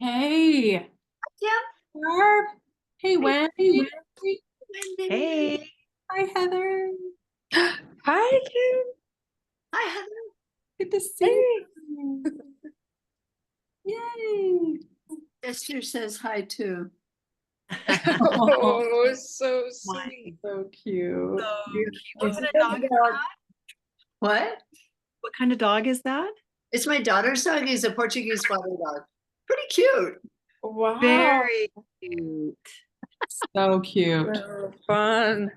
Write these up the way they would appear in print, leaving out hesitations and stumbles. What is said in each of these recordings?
Hey, Yeah. Barb. Hey, Wendy. Hey. Hi, Heather. Hi, Kim. Hi, Heather. Good to see Hey. you. Yay. Esther says hi too. Oh, so My, sweet. so cute. What kind of dog is that? What? What kind of dog is that? It's my daughter's dog. He's a Portuguese water dog. Pretty cute. Wow. Very cute. So cute. So fun.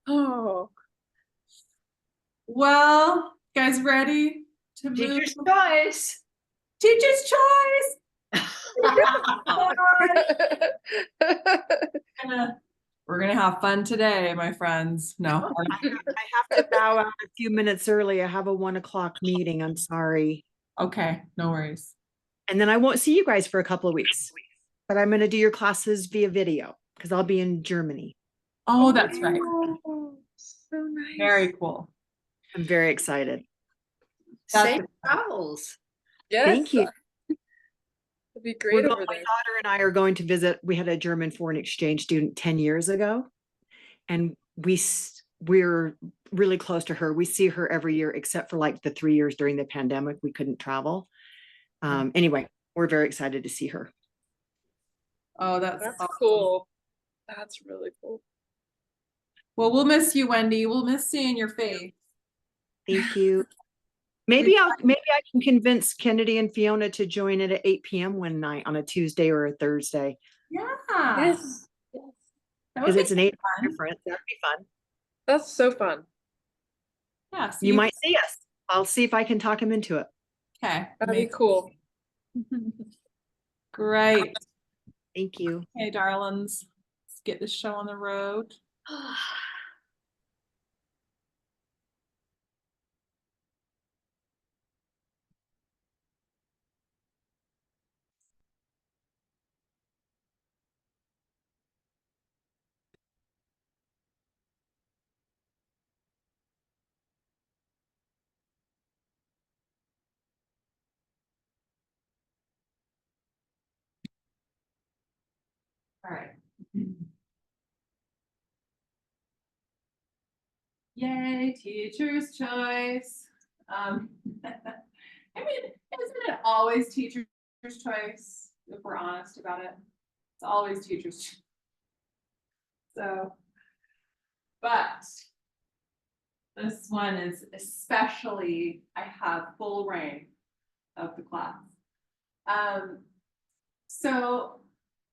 Oh. Well, guys, ready to move? Teacher's choice. Teacher's choice. We're gonna have fun today, my friends. No. I have to bow out a few minutes early. I have a 1 o'clock meeting. I'm sorry. Okay, no worries. And then I won't see you guys for a couple of weeks. But I'm going to do your classes via video because I'll be in Germany. Oh, that's right. Oh, so nice. Very cool. I'm very excited. Safe travels. Yes. Thank you. It'd be great over My there. daughter and I are going to visit. We had a German foreign exchange student 10 years ago, and we're really close to her. We see her every year, except for like the 3 years during the pandemic, we couldn't travel. Anyway, we're very excited to see her. Oh, that's That's awesome. cool. That's really cool. Well, we'll miss you, Wendy. We'll miss seeing your face. Thank you. Maybe I can convince Kennedy and Fiona to join it at 8 p.m. one night on a Tuesday or a Thursday. Yeah. Yes. Because it's an 8-hour fun. difference. That'd be fun. That's so fun. Yeah. So You might see us. I'll see if I can talk him into it. Okay. That'd be cool. Great. Thank you. Hey, darlings. Let's get this show on the road. All right. Yay, teacher's choice. I mean, isn't it always teacher's choice if we're honest about it? It's always teacher's choice. So, but this one is especially, I have full reign of the class. So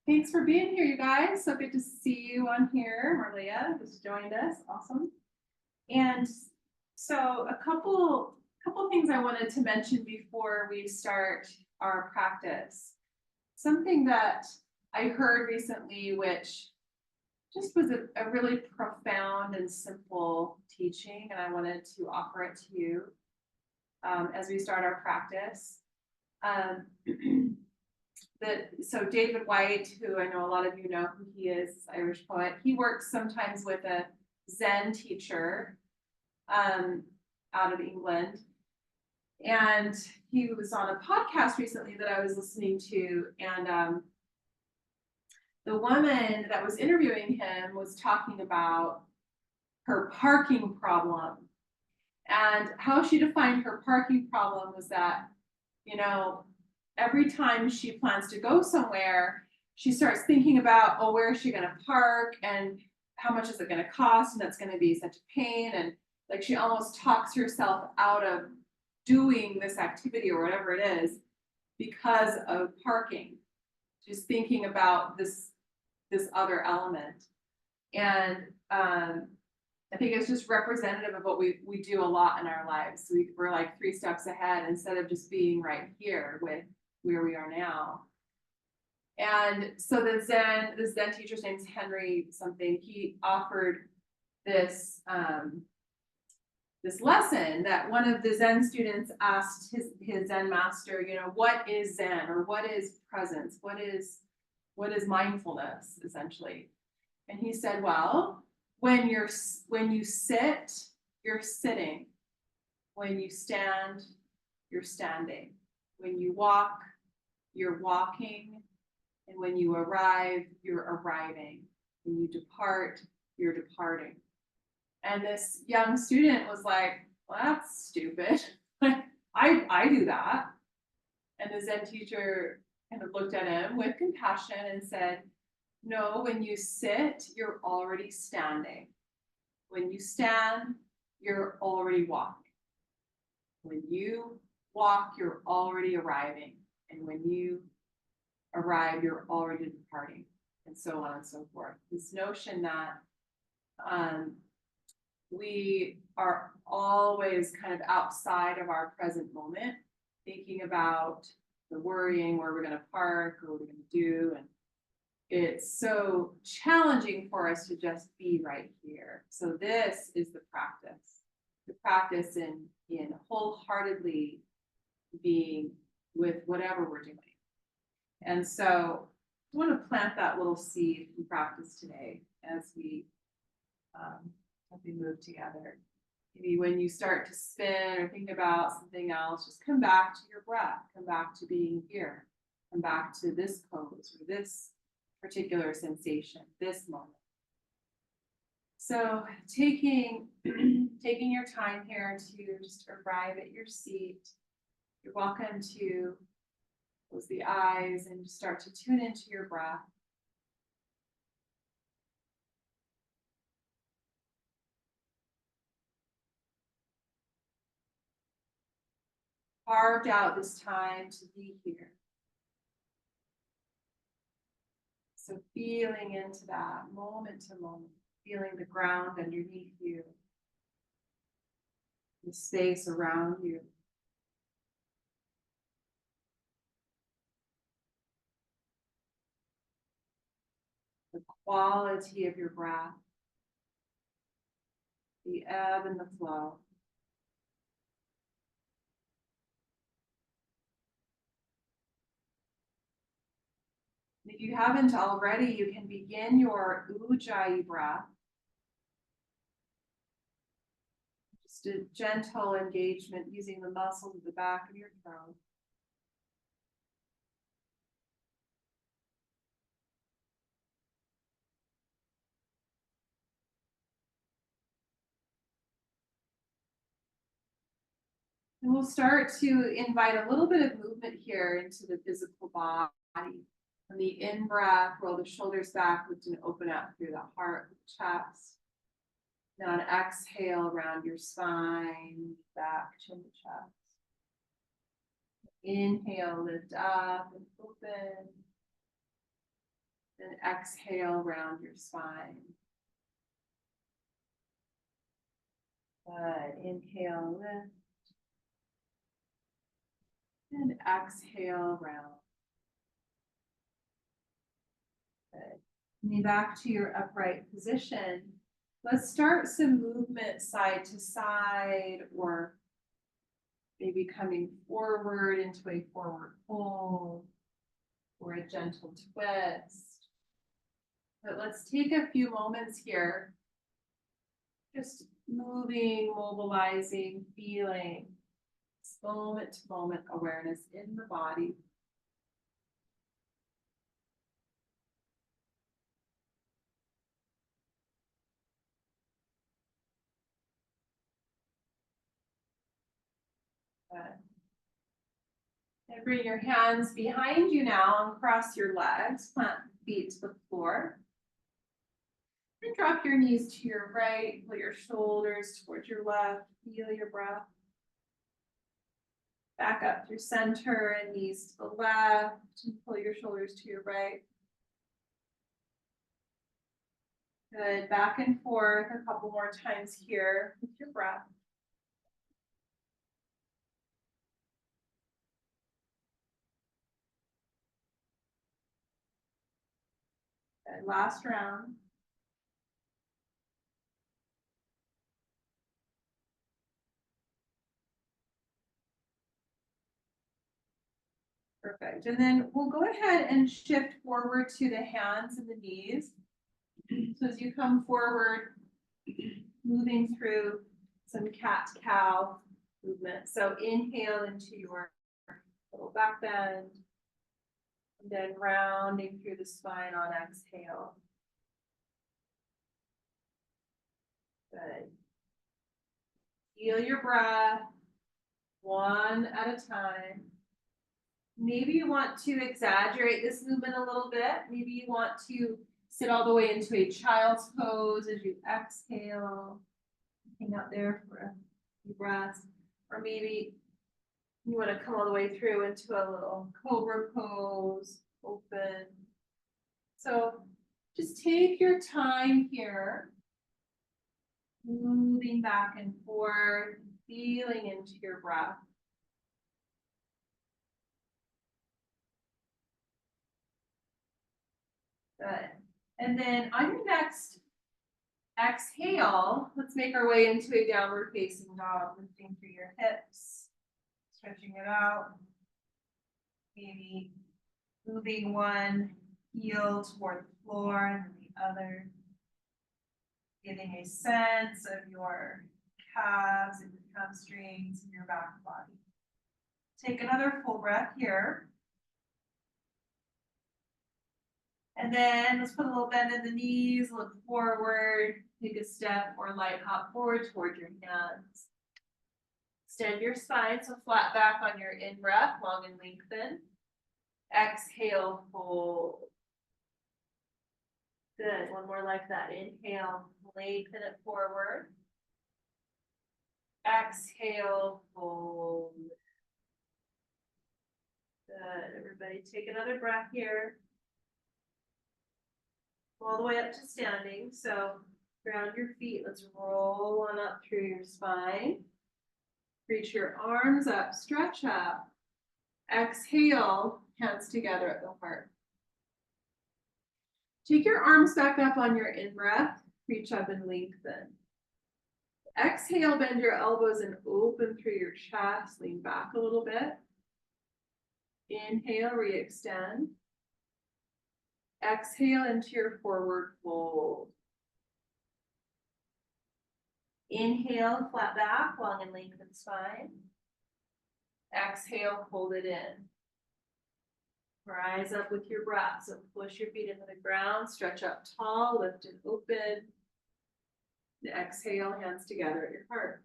thanks for being here, you guys. So good to see you on here. Marlia just joined us. Awesome. And so a couple things I wanted to mention before we start our practice. Something that I heard recently, which just was a really profound and simple teaching, and I wanted to offer it to you as we start our practice. So David Whyte, who I know a lot of you know who he is, Irish poet, he works sometimes with a Zen teacher out of England. And he was on a podcast recently that I was listening to, and the woman that was interviewing him was talking about her parking problem. And how she defined her parking problem was that, you know, every time she plans to go somewhere, she starts thinking about, oh, where is she going to park and how much is it going to cost? And that's going to be such a pain. And like she almost talks herself out of doing this activity or whatever it is because of parking. She's thinking about this other element. And I think it's just representative of what we do a lot in our lives. We're like 3 steps ahead instead of just being right here with where we are now. And so the Zen teacher's name is Henry something. He offered this this lesson that one of the Zen students asked his Zen master, you know, what is Zen, or what is presence? What is mindfulness, essentially? And he said, well, when you sit, you're sitting. When you stand, you're standing. When you walk, you're walking. And when you arrive, you're arriving. When you depart, you're departing. And this young student was like, well, that's stupid. I do that. And the Zen teacher kind of looked at him with compassion and said, no, when you sit, you're already standing. When you stand, you're already walking. When you walk, you're already arriving. And when you arrive, you're already departing, and so on and so forth. This notion that we are always kind of outside of our present moment, thinking about the worrying, where we're going to park, or what we're going to do. And it's so challenging for us to just be right here. So this is the practice in wholeheartedly being with whatever we're doing. And so I want to plant that little seed in practice today as we move together. Maybe when you start to spin or think about something else, just come back to your breath, come back to being here, come back to this pose or this particular sensation, this moment. So taking your time here to just arrive at your seat, you're welcome to close the eyes and start to tune into your breath. Carved out this time to be here. So feeling into that moment to moment, feeling the ground underneath you, the space around you. The quality of your breath, the ebb and the flow. If you haven't already, you can begin your Ujjayi breath. Just a gentle engagement using the muscles at the back of your throat. And we'll start to invite a little bit of movement here into the physical body. On the in-breath, roll the shoulders back, lift and open up through the heart, the chest. Then on exhale, round your spine, back, chin to chest. Inhale, lift up and open. Then exhale, round your spine. Good. Inhale, lift. And exhale, round. Good. Coming back to your upright position, let's start some movement side to side, or maybe coming forward into a forward fold or a gentle twist. But let's take a few moments here, just moving, mobilizing, feeling moment to moment awareness in the body. Good. And bring your hands behind you now and cross your legs, plant feet to the floor. And drop your knees to your right, pull your shoulders towards your left, feel your breath. Back up through center and knees to the left, and pull your shoulders to your right. Good, back and forth a couple more times here with your breath. Good, last round. Perfect, and then we'll go ahead and shift forward to the hands and the knees. So as you come forward, moving through some cat-cow movement. So inhale into your little back bend. And then rounding through the spine on exhale. Good. Feel your breath, one at a time. Maybe you want to exaggerate this movement a little bit. Maybe you want to sit all the way into a child's pose as you exhale. Hang out there for a few breaths. Or maybe you want to come all the way through into a little cobra pose, open. So just take your time here. Moving back and forth, feeling into your breath. Good. And then on your next exhale, let's make our way into a downward facing dog, lifting through your hips, stretching it out. Maybe moving one heel toward the floor and then the other. Giving a sense of your calves and your hamstrings and your back body. Take another full breath here. And then let's put a little bend in the knees, look forward, take a step or light hop forward toward your hands. Extend your spine, so flat back on your in-breath, long and lengthen. Exhale, fold. Good, one more like that. Inhale, lengthen it forward. Exhale, fold. Good, everybody take another breath here. All the way up to standing, so ground your feet, let's roll on up through your spine. Reach your arms up, stretch up. Exhale, hands together at the heart. Take your arms back up on your in-breath, reach up and lengthen. Exhale, bend your elbows and open through your chest, lean back a little bit. Inhale, re-extend. Exhale into your forward fold. Inhale, flat back, long and lengthened spine. Exhale, hold it in. Rise up with your breath, so push your feet into the ground, stretch up tall, lift and open. Exhale, hands together at your heart.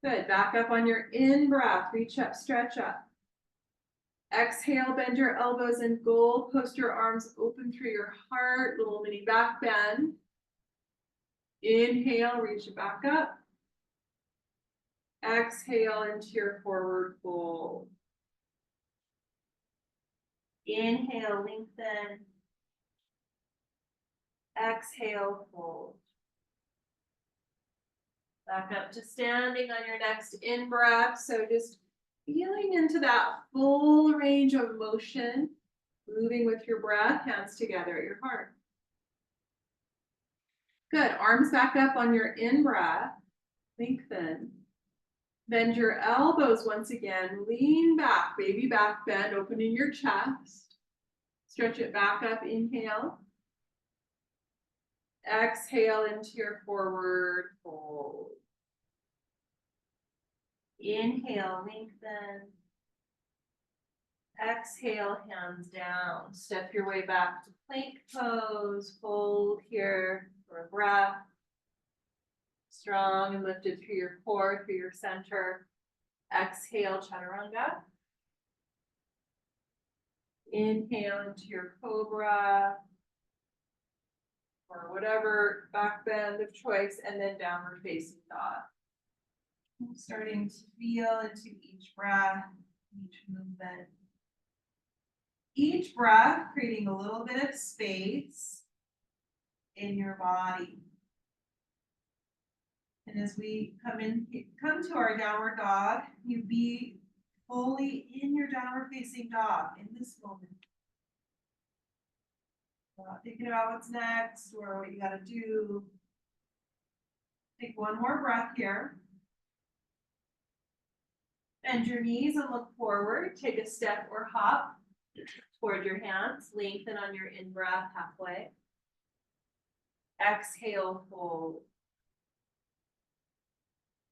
Good, back up on your in-breath, reach up, stretch up. Exhale, bend your elbows and goal post your arms open through your heart, little mini back bend. Inhale, reach it back up. Exhale into your forward fold. Inhale, lengthen. Exhale, fold. Back up to standing on your next in-breath, so just feeling into that full range of motion, moving with your breath, hands together at your heart. Good, arms back up on your in-breath, lengthen. Bend your elbows once again, lean back, baby back bend, opening your chest. Stretch it back up, inhale. Exhale into your forward fold. Inhale, lengthen. Exhale, hands down. Step your way back to plank pose. Fold here for a breath. Strong and lifted through your core, through your center. Exhale, chaturanga. Inhale into your cobra. Or whatever back bend of choice, and then downward facing dog. Starting to feel into each breath, each movement. Each breath creating a little bit of space in your body. And as we come to our downward dog, you be fully in your downward facing dog in this moment. Not thinking about what's next or what you gotta do. Take one more breath here. Bend your knees and look forward. Take a step or hop toward your hands. Lengthen on your in-breath halfway. Exhale, fold.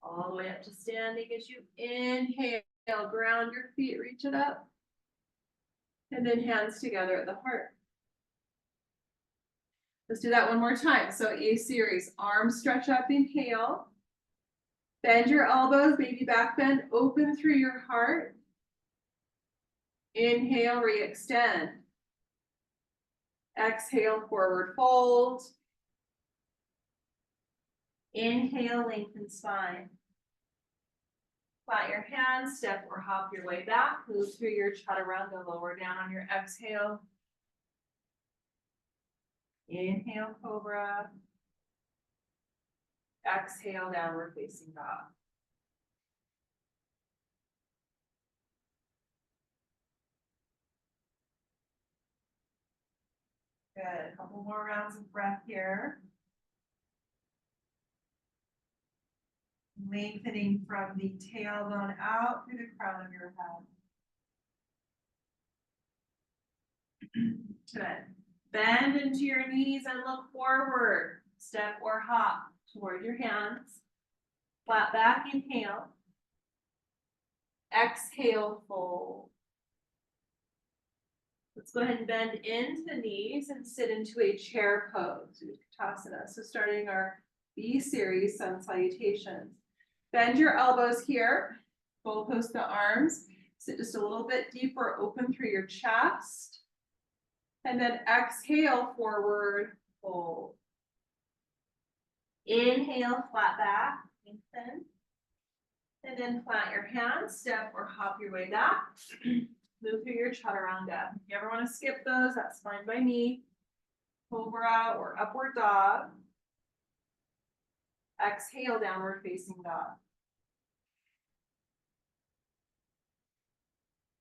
All the way up to standing as you inhale. Ground your feet, reach it up. And then hands together at the heart. Let's do that one more time. So A series, arms stretch up, inhale. Bend your elbows, baby back bend, open through your heart. Inhale, re-extend. Exhale, forward fold. Inhale, lengthen spine. Flat your hands, step or hop your way back. Move through your chaturanga, lower down on your exhale. Inhale, cobra. Exhale, downward facing dog. Good, a couple more rounds of breath here. Lengthening from the tailbone out through the crown of your head. Good. Bend into your knees and look forward. Step or hop toward your hands. Flat back, inhale. Exhale, fold. Let's go ahead and bend into the knees and sit into a chair pose, Utkatasana. So starting our B series, sun salutations. Bend your elbows here, full post the arms, sit just a little bit deeper, open through your chest. And then exhale, forward, fold. Inhale, flat back, lengthen. And then plant your hands, step or hop your way back. Move through your chaturanga. If you ever want to skip those, that's fine by me. Cobra or upward dog. Exhale, downward facing dog.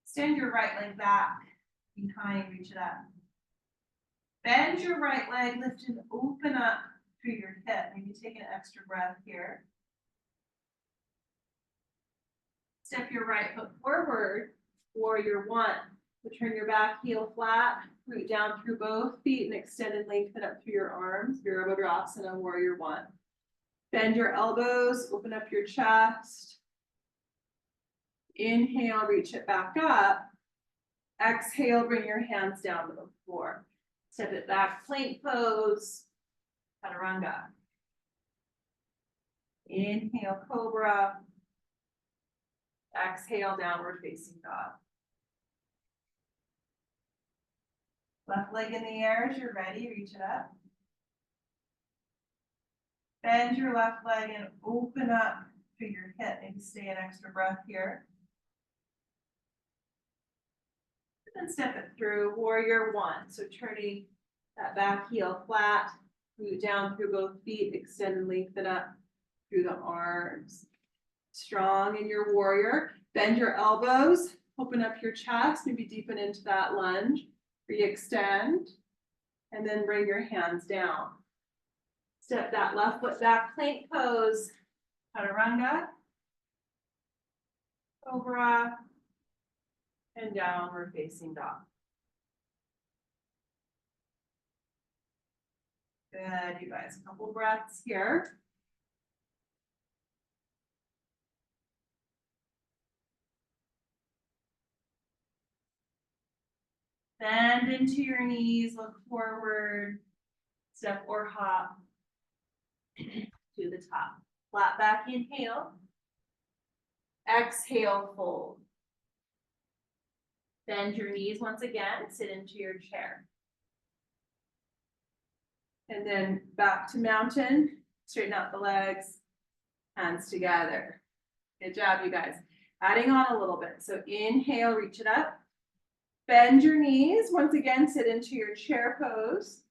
Extend your right leg back, behind, reach it up. Bend your right leg, lift and open up through your hip. Maybe take an extra breath here. Step your right foot forward, warrior one. So turn your back heel flat, root down through both feet and extend and lengthen up through your arms, Virabhadrasana, warrior one. Bend your elbows, open up your chest. Inhale, reach it back up. Exhale, bring your hands down to the floor. Step it back, plank pose, chaturanga. Inhale, cobra. Exhale, downward facing dog. Left leg in the air as you're ready, reach it up. Bend your left leg and open up through your hip. Maybe stay an extra breath here. And then step it through, warrior one. So turning that back heel flat, root down through both feet, extend and lengthen up through the arms. Strong in your warrior. Bend your elbows, open up your chest, maybe deepen into that lunge. Re-extend, and then bring your hands down. Step that left foot back, plank pose, chaturanga, cobra, and downward facing dog. Good, you guys, a couple breaths here. Bend into your knees, look forward, step or hop to the top. Flat back, inhale. Exhale, fold. Bend your knees once again, sit into your chair. And then back to mountain, straighten out the legs, hands together. Good job, you guys. Adding on a little bit. So inhale, reach it up. Bend your knees. Once again, sit into your chair pose.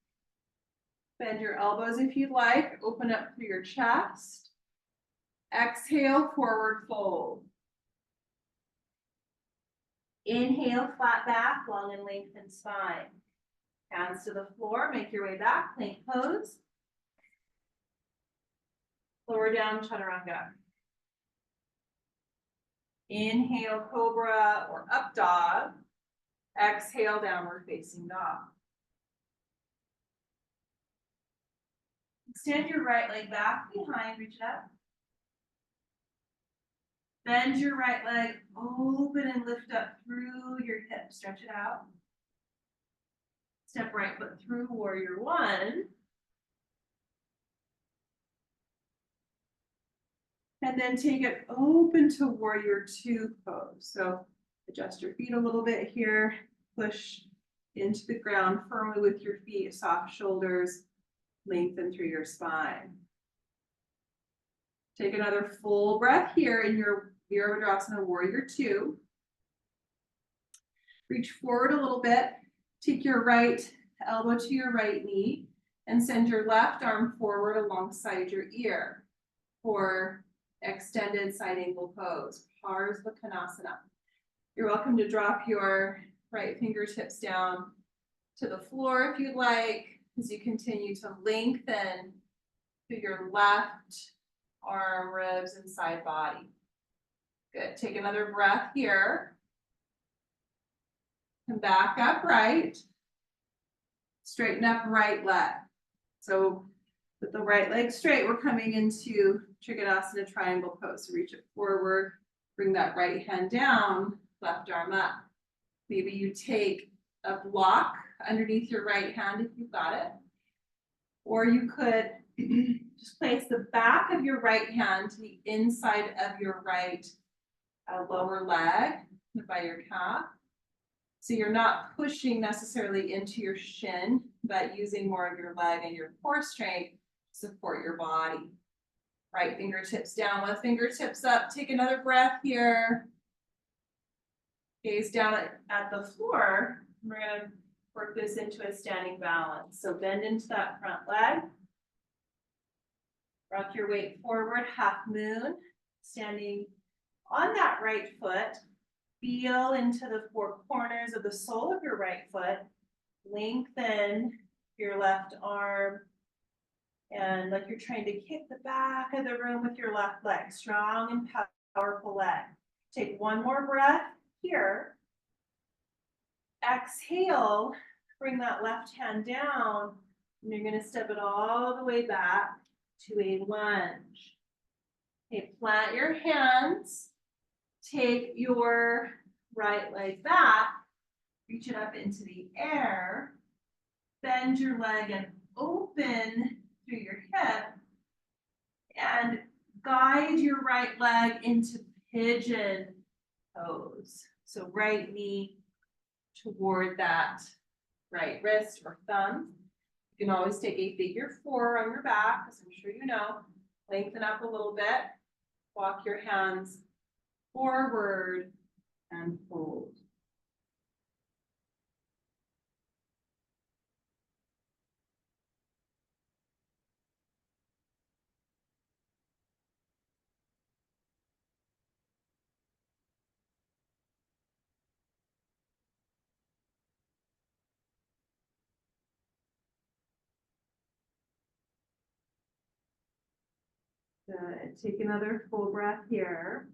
Bend your elbows if you'd like. Open up through your chest. Exhale, forward fold. Inhale, flat back, long and lengthened spine. Hands to the floor, make your way back, plank pose. Lower down, chaturanga. Inhale, cobra or up dog. Exhale, downward facing dog. Extend your right leg back behind, reach it up. Bend your right leg, open and lift up through your hip, stretch it out. Step right foot through warrior one. And then take it open to warrior two pose. So adjust your feet a little bit here, push into the ground firmly with your feet, soft shoulders, lengthen through your spine. Take another full breath here in your Virabhadrasana warrior two. Reach forward a little bit, take your right elbow to your right knee and send your left arm forward alongside your ear for extended side angle pose, Parsvakonasana. You're welcome to drop your right fingertips down to the floor if you'd like, as you continue to lengthen through your left arm, ribs, and side body. Good, take another breath here. Come back upright. Straighten up right leg. So with the right leg straight, we're coming into Trikonasana triangle pose. So reach it forward, bring that right hand down, left arm up. Maybe you take a block underneath your right hand if you've got it. Or you could just place the back of your right hand to the inside of your right lower leg by your calf. So you're not pushing necessarily into your shin, but using more of your leg and your core strength to support your body. Right fingertips down, left fingertips up. Take another breath here. Gaze down at the floor. We're going to work this into a standing balance. So bend into that front leg. Rock your weight forward, half moon. Standing on that right foot. Feel into the four corners of the sole of your right foot. Lengthen your left arm. And like you're trying to kick the back of the room with your left leg. Strong and powerful leg. Take one more breath here. Exhale. Bring that left hand down. And you're going to step it all the way back to a lunge. Okay, plant your hands. Take your right leg back, reach it up into the air, bend your leg and open through your hip, and guide your right leg into pigeon pose. So right knee toward that right wrist or thumb. You can always take a figure four on your back, as I'm sure you know. Lengthen up a little bit, walk your hands forward and hold. Good. Take another full breath here.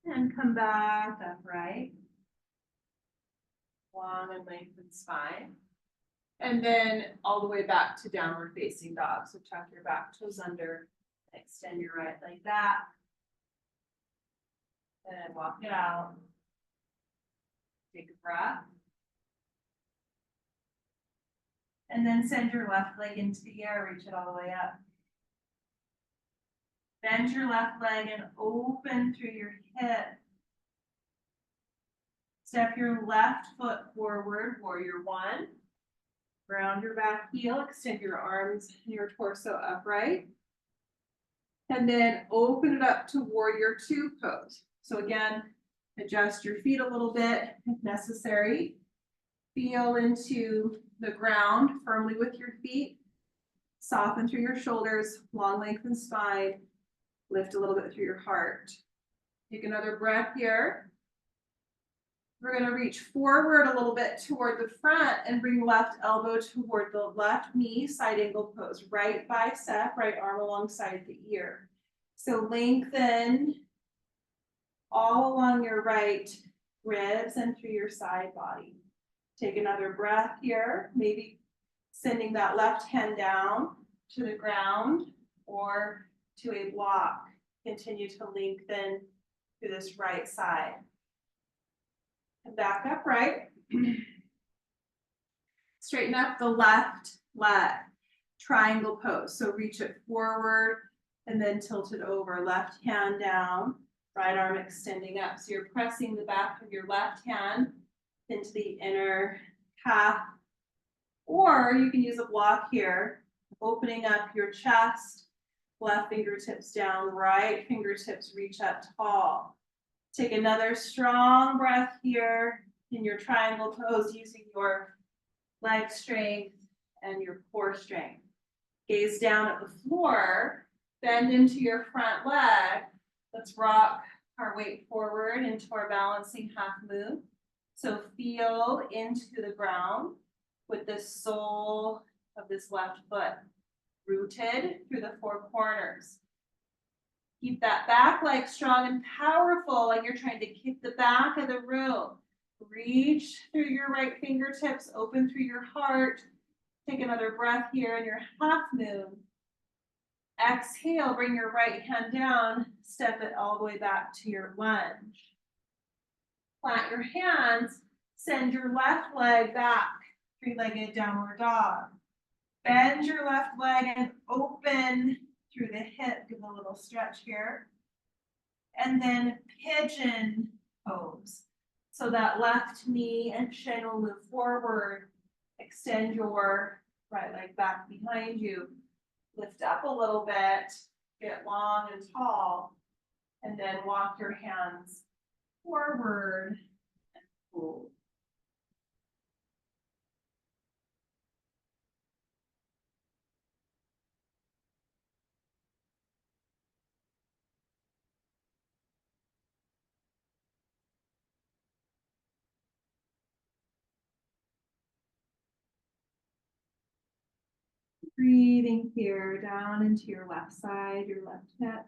And come back upright. Long and lengthened spine. And then all the way back to downward facing dog. So tuck your back toes under, extend your right leg back. And walk it out. Take a breath. And then send your left leg into the air, reach it all the way up. Bend your left leg and open through your hip. Step your left foot forward, warrior one. Ground your back heel, extend your arms and your torso upright. And then open it up to warrior two pose. So again, adjust your feet a little bit if necessary. Feel into the ground firmly with your feet. Soften through your shoulders, long lengthened spine. Lift a little bit through your heart. Take another breath here. We're going to reach forward a little bit toward the front and bring left elbow toward the left knee, side angle pose. Right bicep, right arm alongside the ear. So lengthen all along your right ribs and through your side body. Take another breath here, maybe sending that left hand down to the ground or to a block. Continue to lengthen through this right side. And back upright. Straighten up the left leg, triangle pose. So reach it forward and then tilt it over. Left hand down, right arm extending up. So you're pressing the back of your left hand into the inner calf. Or you can use a block here, opening up your chest, left fingertips down, right fingertips reach up tall. Take another strong breath here in your triangle pose using your leg strength and your core strength. Gaze down at the floor, bend into your front leg. Let's rock our weight forward into our balancing half move. So feel into the ground with the sole of this left foot rooted through the four corners. Keep that back leg strong and powerful, like you're trying to kick the back of the room. Reach through your right fingertips, open through your heart. Take another breath here in your half moon. Exhale, bring your right hand down, step it all the way back to your lunge. Plant your hands, send your left leg back, three-legged downward dog. Bend your left leg and open through the hip, give a little stretch here. And then pigeon pose. So that left knee and shin will move forward. Extend your right leg back behind you. Lift up a little bit, get long and tall, and then walk your hands forward and pull. Breathing here down into your left side, your left hip.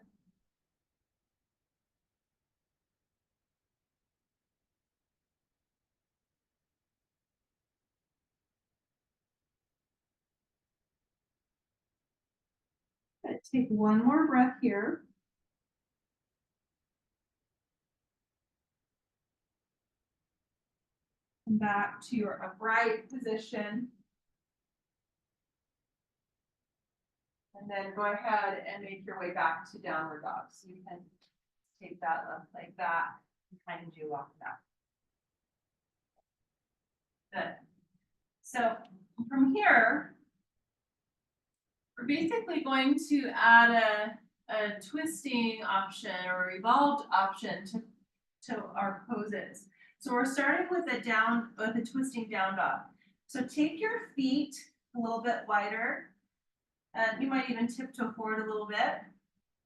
Take one more breath here. Come back to your upright position. And then go ahead and make your way back to downward dog. So you can take that left leg back and kind of do walk back. Good. So from here, we're basically going to add a twisting option or evolved option to our poses. So we're starting with a twisting down dog. So take your feet a little bit wider. And you might even tiptoe forward a little bit.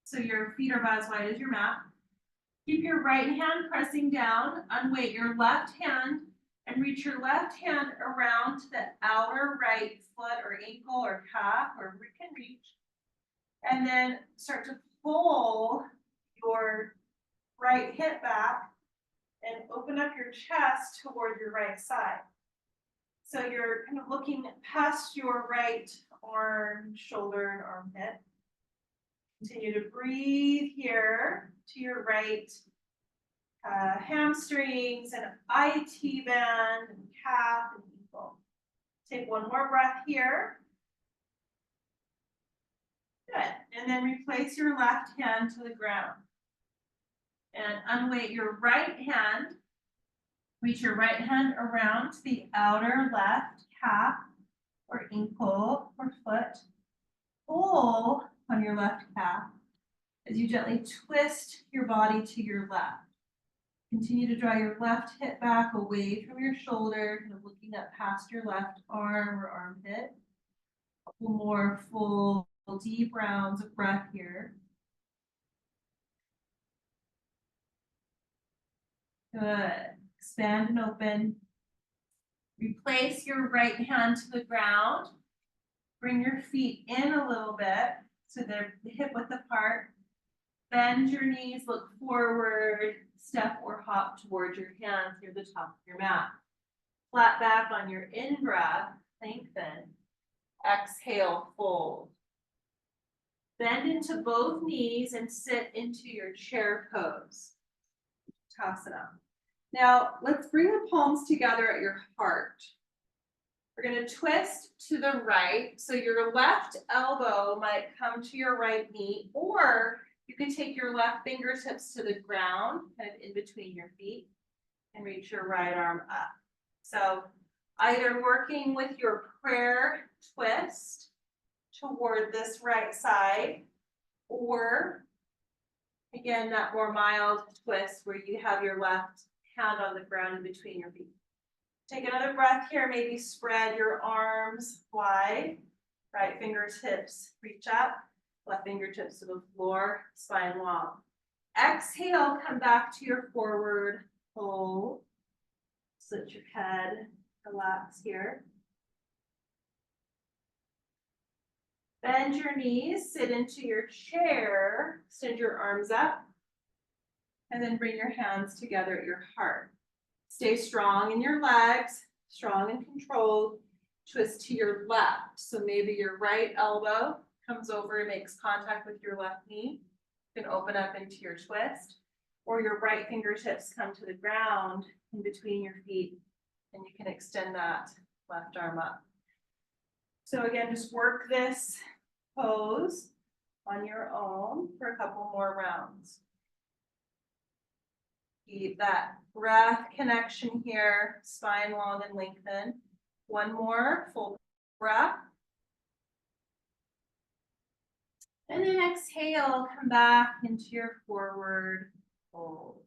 So your feet are about as wide as your mat. Keep your right hand pressing down, unweight your left hand and reach your left hand around to the outer right foot or ankle or calf, or you can reach. And then start to pull your right hip back and open up your chest toward your right side. So you're kind of looking past your right arm, shoulder, and armpit. Continue to breathe here to your right hamstrings and IT band and calf and ankle. Take one more breath here. Good. And then replace your left hand to the ground. And unweight your right hand. Reach your right hand around to the outer left calf or ankle or foot. Pull on your left calf as you gently twist your body to your left. Continue to draw your left hip back away from your shoulder, kind of looking up past your left arm or armpit. A couple more full, deep rounds of breath here. Good. Expand and open. Replace your right hand to the ground. Bring your feet in a little bit so they're hip width apart. Bend your knees, look forward, step or hop towards your hands near the top of your mat. Flat back on your in-breath, lengthen. Exhale, fold. Bend into both knees and sit into your chair pose. Uttanasana. Now, let's bring the palms together at your heart. We're gonna twist to the right, so your left elbow might come to your right knee, or you can take your left fingertips to the ground, kind of in between your feet, and reach your right arm up. So either working with your prayer twist toward this right side, or again, that more mild twist where you have your left hand on the ground in between your feet. Take another breath here, maybe spread your arms wide, right fingertips reach up, left fingertips to the floor, spine long. Exhale, come back to your forward fold. Sit your head, relax here. Bend your knees, sit into your chair, extend your arms up, and then bring your hands together at your heart. Stay strong in your legs, strong and controlled. Twist to your left. So maybe your right elbow comes over and makes contact with your left knee. You can open up into your twist, or your right fingertips come to the ground in between your feet, and you can extend that left arm up. So again, just work this pose on your own for a couple more rounds. Keep that breath connection here, spine long and lengthen. One more full breath. And then exhale, come back into your forward fold.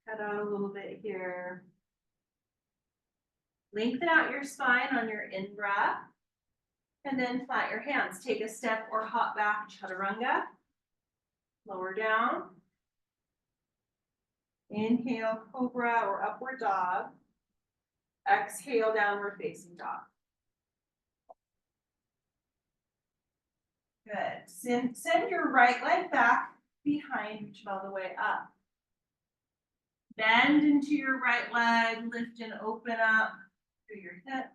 Cut out a little bit here. Lengthen out your spine on your in-breath. And then flat your hands. Take a step or hop back, chaturanga. Lower down. Inhale, cobra or upward dog. Exhale, downward facing dog. Good. Send your right leg back behind, reach it all the way up. Bend into your right leg, lift and open up through your hip.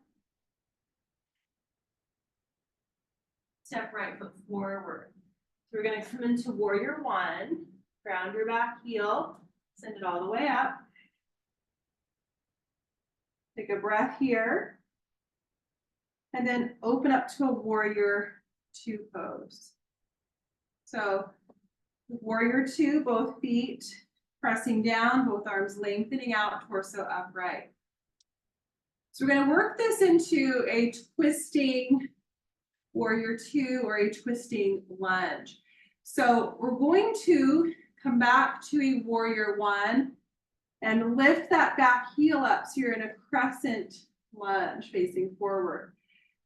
Step right foot forward. So we're going to come into warrior one, ground your back heel, send it all the way up. Take a breath here. And then open up to a warrior two pose. So warrior two, both feet pressing down, both arms lengthening out, torso upright. So we're going to work this into a twisting warrior two or a twisting lunge. So we're going to come back to a warrior one and lift that back heel up so you're in a crescent lunge facing forward.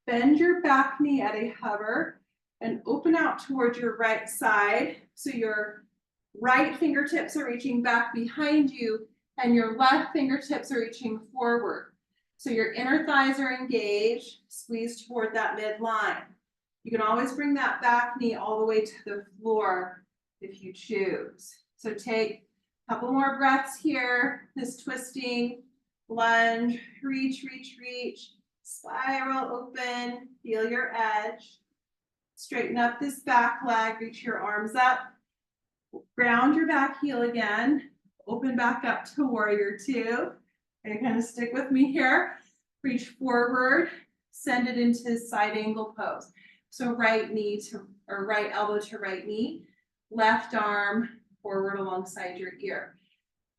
Bend your back knee at a hover and open out towards your right side so your right fingertips are reaching back behind you and your left fingertips are reaching forward. So your inner thighs are engaged, squeeze toward that midline. You can always bring that back knee all the way to the floor if you choose. So take a couple more breaths here, this twisting lunge, reach, reach, reach, spiral open, feel your edge. Straighten up this back leg, reach your arms up, ground your back heel again, open back up to warrior two. Okay, kind of stick with me here. Reach forward, send it into side angle pose. So right knee to, or right elbow to right knee, left arm forward alongside your ear.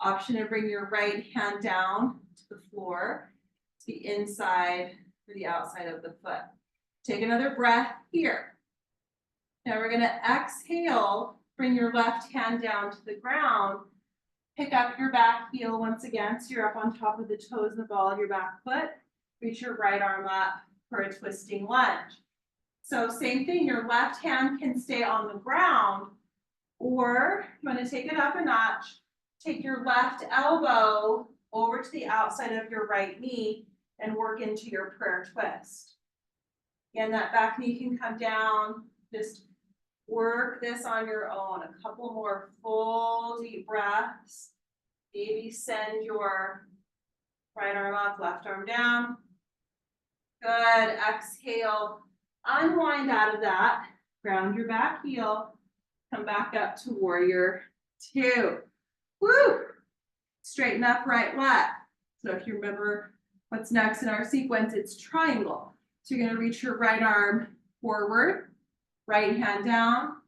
Option to bring your right hand down to the floor, to the inside or the outside of the foot. Take another breath here. Now we're gonna exhale, bring your left hand down to the ground, pick up your back heel once again, so you're up on top of the toes and the ball of your back foot. Reach your right arm up for a twisting lunge. So same thing, your left hand can stay on the ground, or you want to take it up a notch, take your left elbow over to the outside of your right knee and work into your prayer twist. Again, that back knee can come down, just work this on your own. A couple more full deep breaths. Maybe send your right arm up, left arm down. Good, exhale, unwind out of that, ground your back heel, come back up to warrior two. Woo! Straighten up, right leg. So if you remember what's next in our sequence, it's triangle. So you're gonna reach your right arm forward, right hand down,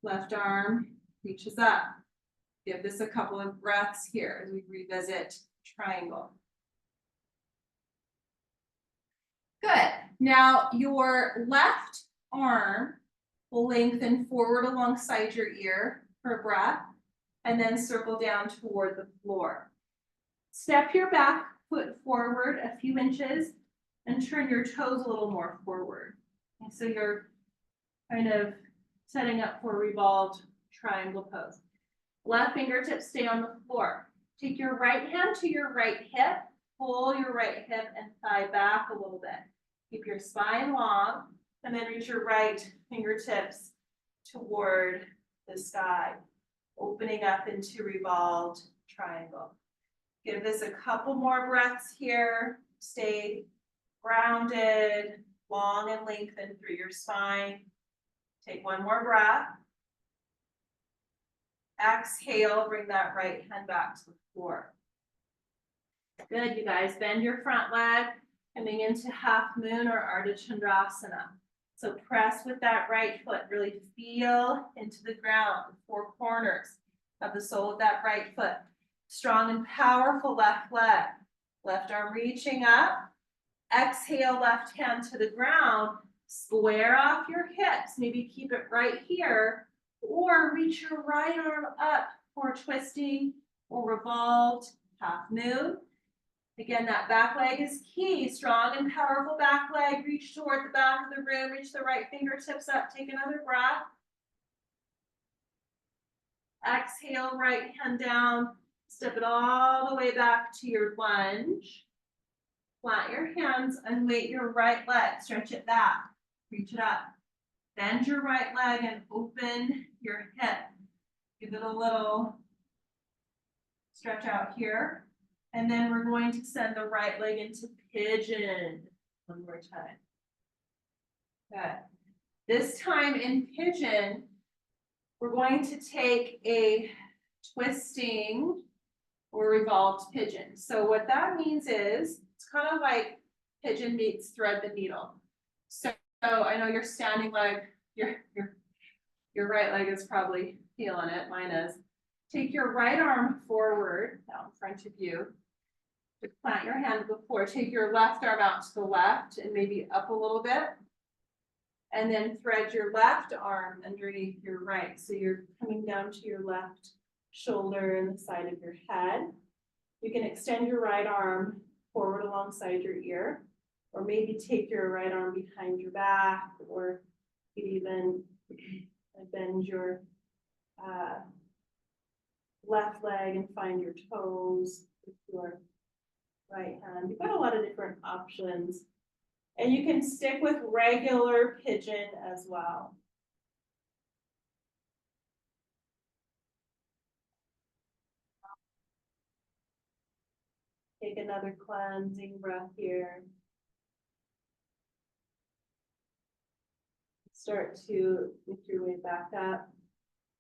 left arm reaches up. Give this a couple of breaths here as we revisit triangle. Good. Now your left arm will lengthen forward alongside your ear for a breath, and then circle down toward the floor. Step your back foot forward a few inches and turn your toes a little more forward. And so you're kind of setting up for a revolved triangle pose. Left fingertips stay on the floor. Take your right hand to your right hip, pull your right hip and thigh back a little bit. Keep your spine long, and then reach your right fingertips toward the sky, opening up into revolved triangle. Give this a couple more breaths here. Stay grounded, long and lengthened through your spine. Take one more breath. Exhale, bring that right hand back to the floor. Good, you guys. Bend your front leg, coming into half moon or Ardha Chandrasana. So press with that right foot, really feel into the ground, the four corners of the sole of that right foot. Strong and powerful left leg. Left arm reaching up. Exhale, left hand to the ground. Square off your hips. Maybe keep it right here. Or reach your right arm up for twisting or revolved half moon. Again, that back leg is key. Strong and powerful back leg. Reach toward the back of the room. Reach the right fingertips up. Take another breath. Exhale, right hand down. Step it all the way back to your lunge. Plant your hands and weight your right leg. Stretch it back. Reach it up. Bend your right leg and open your hip. Give it a little stretch out here. And then we're going to send the right leg into pigeon one more time. Good. This time in pigeon, we're going to take a twisting or revolved pigeon. So what that means is, it's kind of like pigeon meets thread the needle. So I know your standing leg, your right leg is probably feeling it, mine is. Take your right arm forward, out in front of you. Just plant your hand to the floor. Take your left arm out to the left and maybe up a little bit. And then thread your left arm underneath your right. So you're coming down to your left shoulder and the side of your head. You can extend your right arm forward alongside your ear, or maybe take your right arm behind your back, or even bend your left leg and find your toes with your right hand. You've got a lot of different options. And you can stick with regular pigeon as well. Take another cleansing breath here. Start to lift your way back up.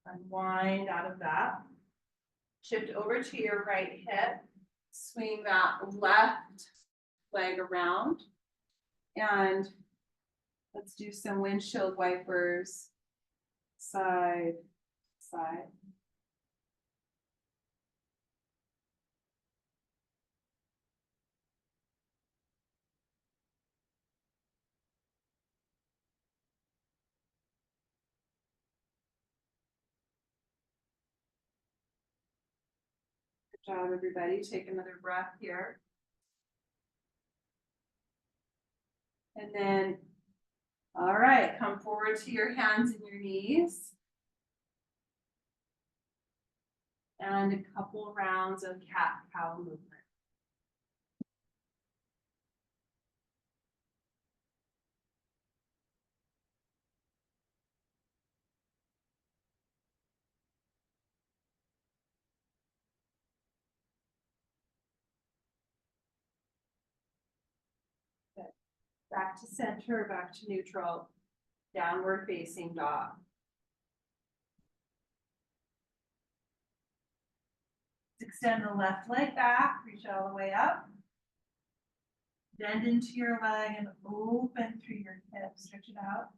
Unwind out of that. Shift over to your right hip. Swing that left leg around. And let's do some windshield wipers. Side, side. Good job, everybody. Take another breath here. And then, all right, come forward to your hands and your knees. And a couple rounds of cat-cow movement. Good. Back to center, back to neutral, downward facing dog. Extend the left leg back, reach it all the way up. Bend into your leg and open through your hips, stretch it out.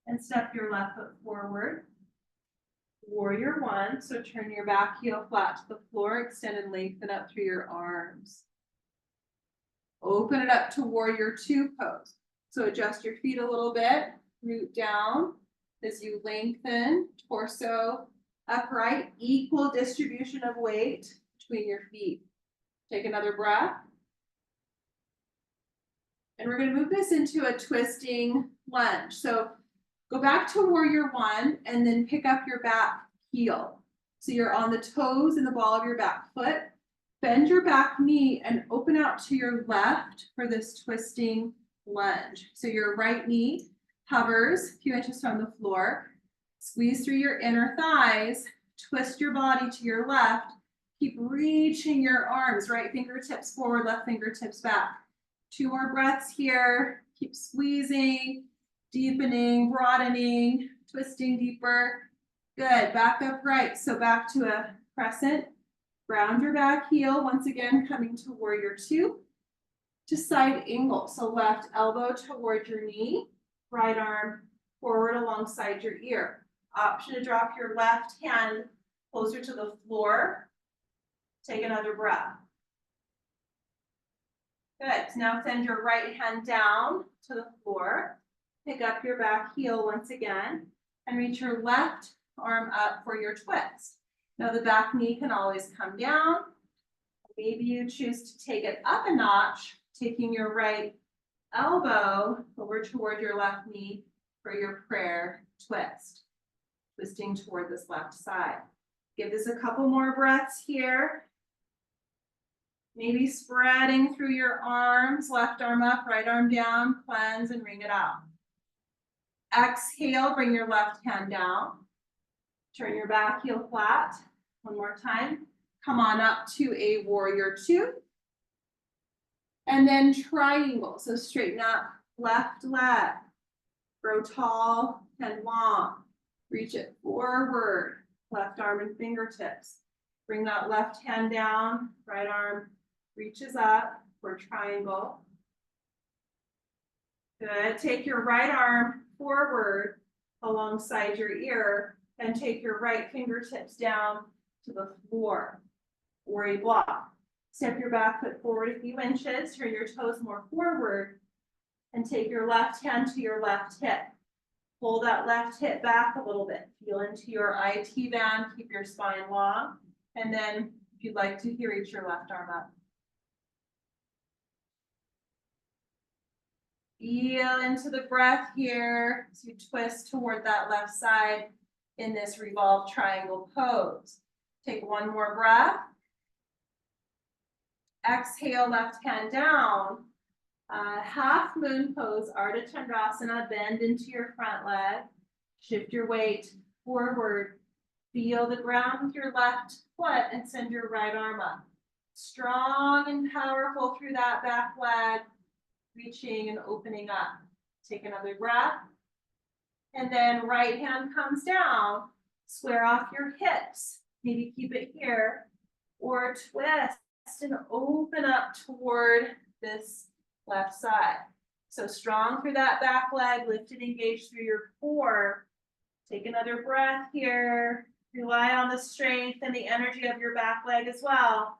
And step your left foot forward. Warrior one, so turn your back heel flat to the floor, extend and lengthen up through your arms. Open it up to warrior two pose. So adjust your feet a little bit, root down as you lengthen, torso upright, equal distribution of weight between your feet. Take another breath. And we're going to move this into a twisting lunge. So go back to warrior one and then pick up your back heel. So you're on the toes and the ball of your back foot. Bend your back knee and open out to your left for this twisting lunge. So your right knee hovers a few inches from the floor. Squeeze through your inner thighs. Twist your body to your left. Keep reaching your arms, right fingertips forward, left fingertips back. 2 more breaths here. Keep squeezing, deepening, broadening, twisting deeper. Good, back upright. So back to a crescent. Ground your back heel, once again, coming to warrior two. To side angle, so left elbow toward your knee, right arm forward alongside your ear. Option to drop your left hand closer to the floor. Take another breath. Good, now send your right hand down to the floor. Pick up your back heel once again and reach your left arm up for your twist. Now the back knee can always come down. Maybe you choose to take it up a notch, taking your right elbow over toward your left knee for your prayer twist. Twisting toward this left side. Give this a couple more breaths here. Maybe spreading through your arms, left arm up, right arm down, cleanse and wring it out. Exhale, bring your left hand down. Turn your back heel flat. One more time. Come on up to a warrior two. And then triangle. So straighten up left leg. Grow tall and long. Reach it forward. Left arm and fingertips. Bring that left hand down. Right arm reaches up for triangle. Good. Take your right arm forward alongside your ear and take your right fingertips down to the floor or a block. Step your back foot forward a few inches, turn your toes more forward, and take your left hand to your left hip. Pull that left hip back a little bit. Feel into your IT band, keep your spine long, and then if you'd like to, reach your left arm up. Feel into the breath here as you twist toward that left side in this revolved triangle pose. Take one more breath. Exhale, left hand down. Half moon pose, Ardha Chandrasana. Bend into your front leg. Shift your weight forward. Feel the ground with your left foot and send your right arm up. Strong and powerful through that back leg. Reaching and opening up. Take another breath. And then right hand comes down. Square off your hips. Maybe keep it here. Or twist and open up toward this left side. So strong through that back leg. Lift and engage through your core. Take another breath here. Rely on the strength and the energy of your back leg as well.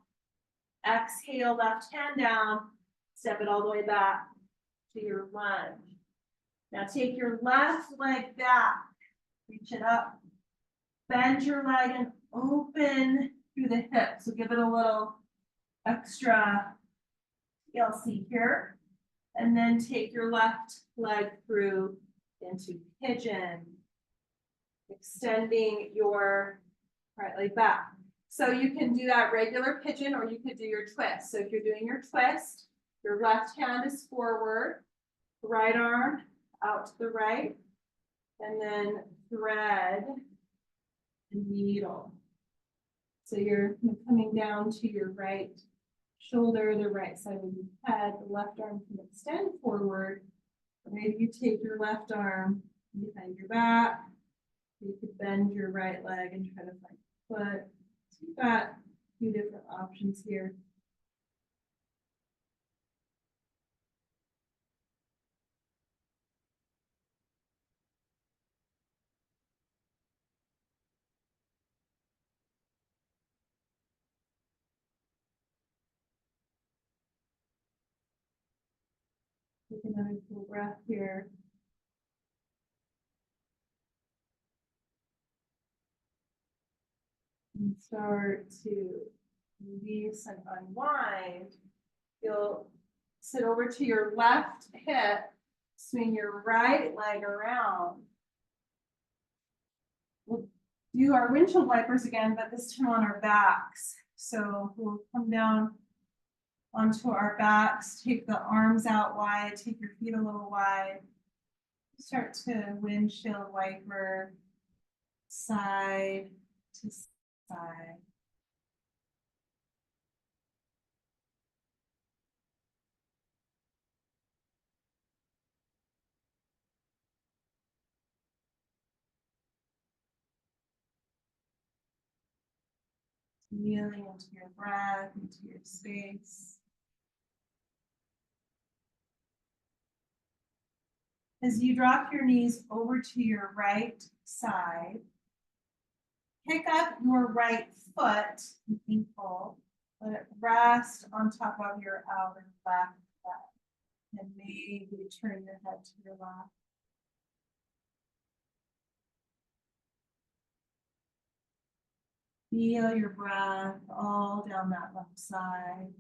Exhale, left hand down. Step it all the way back to your lunge. Now take your left leg back, reach it up, bend your leg and open through the hip. So give it a little extra TLC here. And then take your left leg through into pigeon, extending your right leg back. So you can do that regular pigeon or you could do your twist. So if you're doing your twist, your left hand is forward, right arm out to the right, and then thread and needle. So you're coming down to your right shoulder, the right side of your head, the left arm can extend forward. Or maybe you take your left arm behind your back, You could bend your right leg and try to find foot. So you've got a few different options here. Take another full breath here. And start to release and unwind. You'll sit over to your left hip, swing your right leg around. We'll do our windshield wipers again, but this time on our backs. So we'll come down onto our backs, take the arms out wide, take your feet a little wide. Start to windshield wiper side to side. Kneeling into your breath, into your space. As you drop your knees over to your right side, pick up your right foot, ankle, let it rest on top of your outer left leg, and maybe turn your head to your left. Feel your breath all down that left side.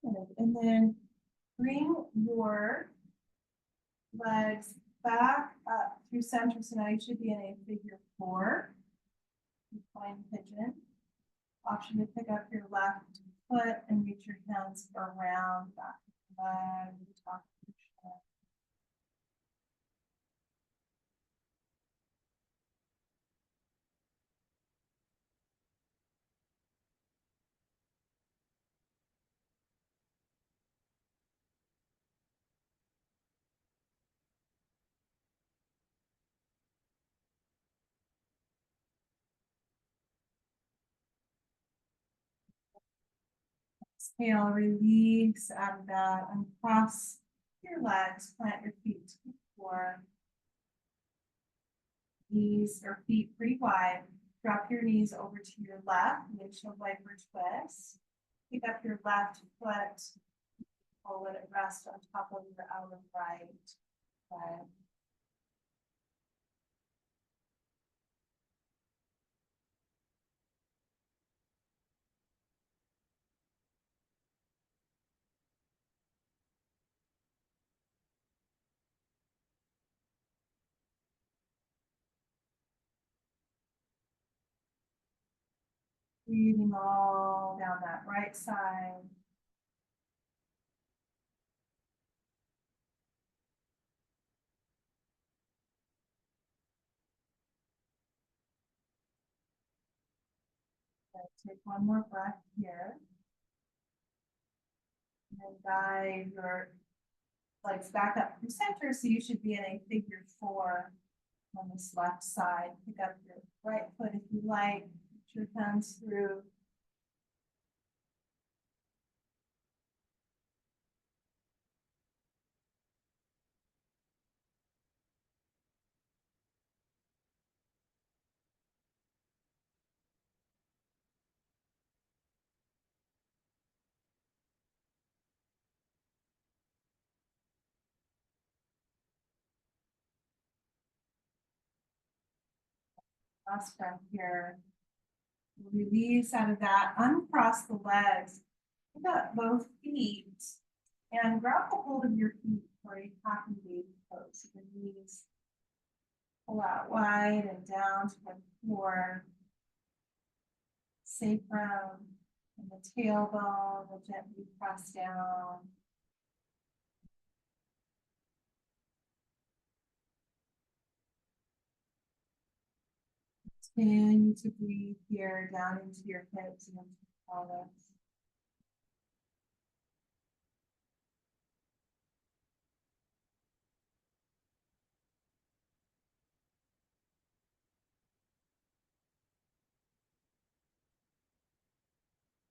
Good. And then bring your legs back up through center. So now you should be in a figure 4. Reclined pigeon. Option to pick up your left foot and reach your hands around back leg, top of your shin. Exhale, release out of that, and cross your legs, plant your feet to the floor. Knees or feet pretty wide. Drop your knees over to your left, windshield wiper twist. Pick up your left foot, or let it rest on top of your outer right leg. Breathing all down that right side. Take one more breath here. And then guide your legs back up through center, so you should be in a figure 4 on this left side. Pick up your right foot if you like. Put your hands through. Last breath here. Release out of that. Uncross the legs. Pick up both feet and grab a hold of your feet for a happy baby pose. So the knees pull out wide and down to the floor. Sacrum and the tailbone will gently press down. Continue to breathe here down into your hips and into your pelvis.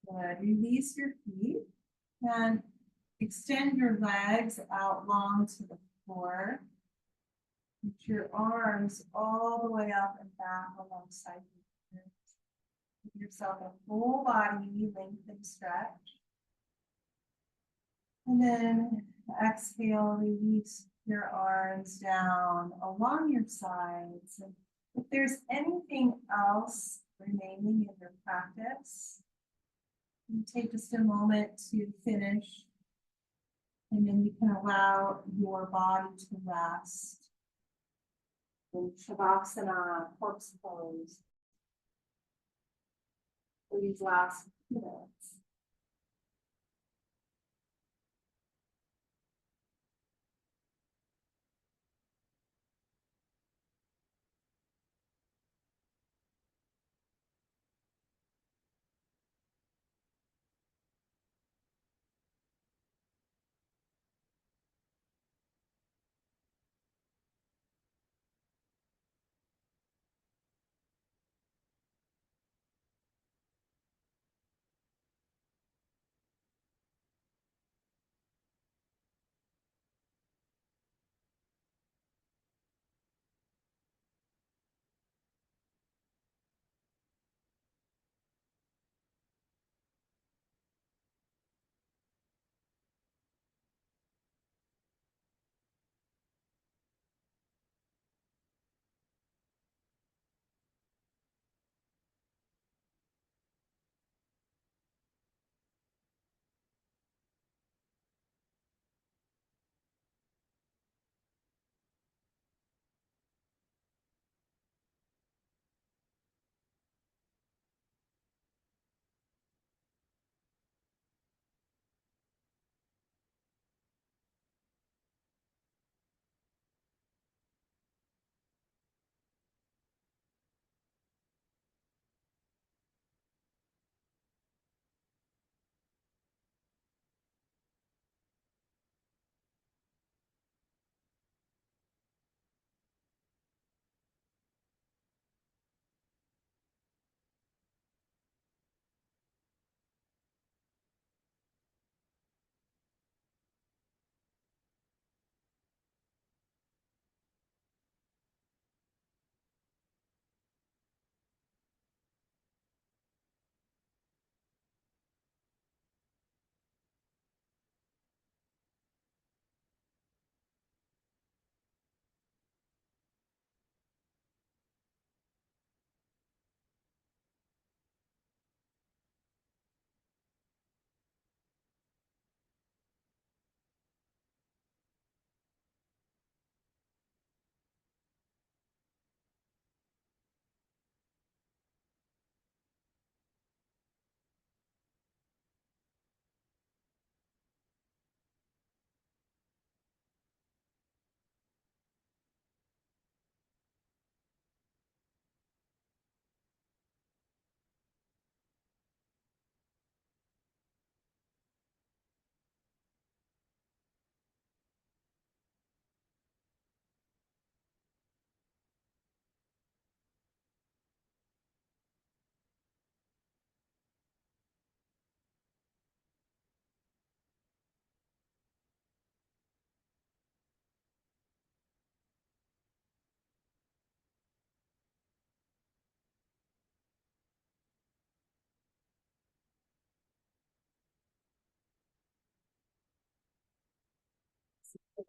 Good. Release your feet and extend your legs out long to the floor. Put your arms all the way up and back alongside your ears. Give yourself a full body length and stretch. And then exhale, release your arms down along your sides. And if there's anything else remaining in your practice, you take just a moment to finish. And then you can allow your body to rest. In Shavasana, corpse pose. For these last few minutes.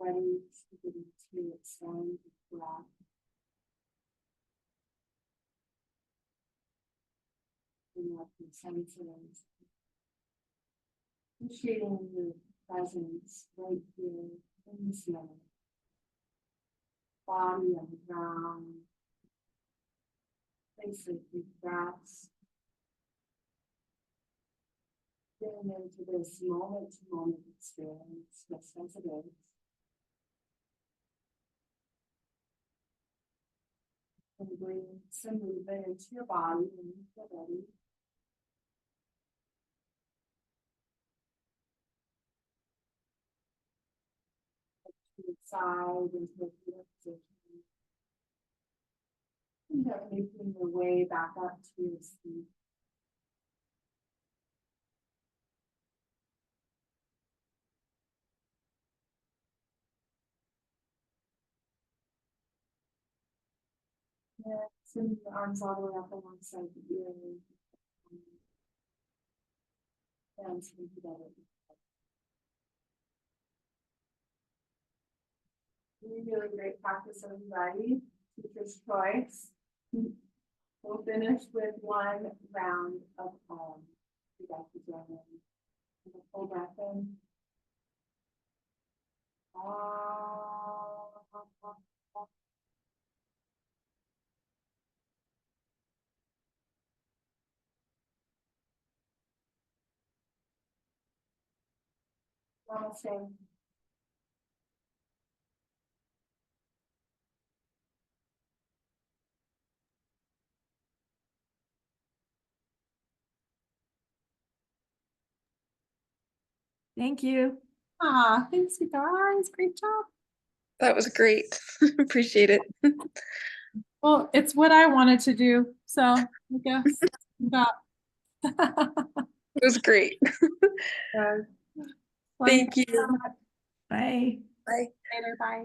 Ready to extend the breath. And let the senses. Appreciating your presence right here in this moment. Body on the ground. Place of deep breaths. Getting into this moment to moment experience, just as it is. And bring some movement into your body when you feel ready. To the side into a fetal position. And then making your way back up to your seat. Yeah, send your arms all the way up alongside the ear. And send it together. Really great practice, everybody. Teacher's choice. We'll finish with one round of you guys can join in. And a full breath in. Namaste. Thank you. Thanks you guys. Great job. That was great. Appreciate it. Well, it's what I wanted to do, so I guess. That. It was great. Thank you. Bye. Bye. Later, bye.